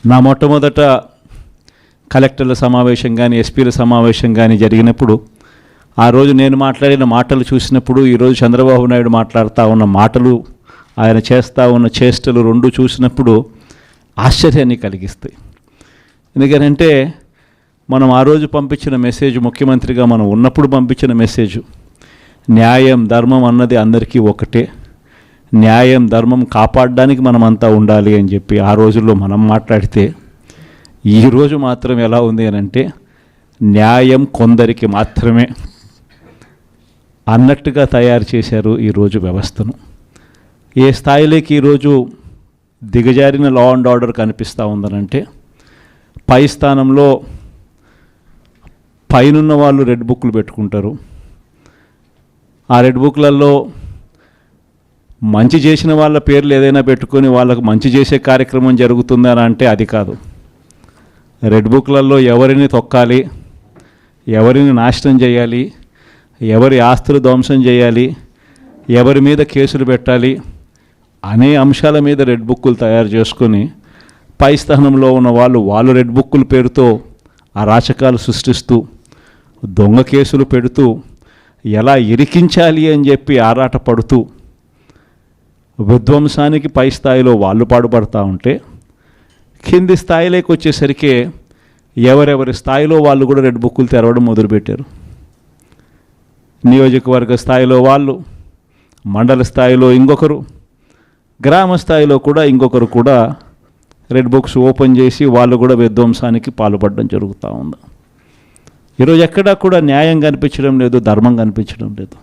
నా మొట్టమొదట కలెక్టర్ల సమావేశం కానీ ఎస్పీల సమావేశం కానీ జరిగినప్పుడు ఆ రోజు నేను మాట్లాడిన మాటలు చూసినప్పుడు ఈరోజు చంద్రబాబు నాయుడు మాట్లాడుతూ ఉన్న మాటలు, ఆయన చేస్తూ ఉన్న చేష్టలు రెండు చూసినప్పుడు ఆశ్చర్యాన్ని కలిగిస్తాయి. ఎందుకంటే మనం ఆ రోజు పంపించిన మెసేజ్, ముఖ్యమంత్రిగా మనం ఉన్నప్పుడు పంపించిన మెసేజ్, న్యాయం ధర్మం అన్నది అందరికీ ఒకటే, న్యాయం ధర్మం కాపాడడానికి మనమంతా ఉండాలి అని చెప్పి ఆ రోజుల్లో మనం మాట్లాడితే, ఈరోజు మాత్రం ఎలా ఉంది అని అంటే న్యాయం కొందరికి మాత్రమే అన్నట్టుగా తయారు చేశారు ఈరోజు వ్యవస్థను. ఏ స్థాయిలోకి ఈరోజు దిగజారిన లా అండ్ ఆర్డర్ కనిపిస్తూ ఉందనంటే, పై స్థానంలో పైనున్న వాళ్ళు రెడ్ బుక్లు పెట్టుకుంటారు. ఆ రెడ్ బుక్లలో మంచి చేసిన వాళ్ళ పేర్లు ఏదైనా పెట్టుకొని వాళ్ళకు మంచి చేసే కార్యక్రమం జరుగుతుందని అంటే అది కాదు. రెడ్ బుక్లలో ఎవరిని తొక్కాలి, ఎవరిని నాశనం చేయాలి, ఎవరి ఆస్తులు ధ్వంసం చేయాలి, ఎవరి మీద కేసులు పెట్టాలి అనే అంశాల మీద రెడ్ బుక్కులు తయారు చేసుకొని పై స్థానంలో ఉన్న వాళ్ళు రెడ్ బుక్కుల పేరుతో అరాచకాలు సృష్టిస్తూ దొంగ కేసులు పెడుతూ ఎలా ఇరికించాలి అని చెప్పి ఆరాటపడుతూ విధ్వంసానికి పై స్థాయిలో వాళ్ళు పాటుపడుతూ ఉంటే, కింది స్థాయిలోకి వచ్చేసరికి ఎవరెవరి స్థాయిలో వాళ్ళు కూడా రెడ్ బుక్కులు తెరవడం మొదలుపెట్టారు. నియోజకవర్గ స్థాయిలో వాళ్ళు, మండల స్థాయిలో ఇంకొకరు, గ్రామ స్థాయిలో కూడా ఇంకొకరు కూడా రెడ్ బుక్స్ ఓపెన్ చేసి వాళ్ళు కూడా విధ్వంసానికి పాల్పడడం జరుగుతూ ఉంది. ఈరోజు ఎక్కడా కూడా న్యాయం కనిపించడం లేదు, ధర్మం కనిపించడం లేదు.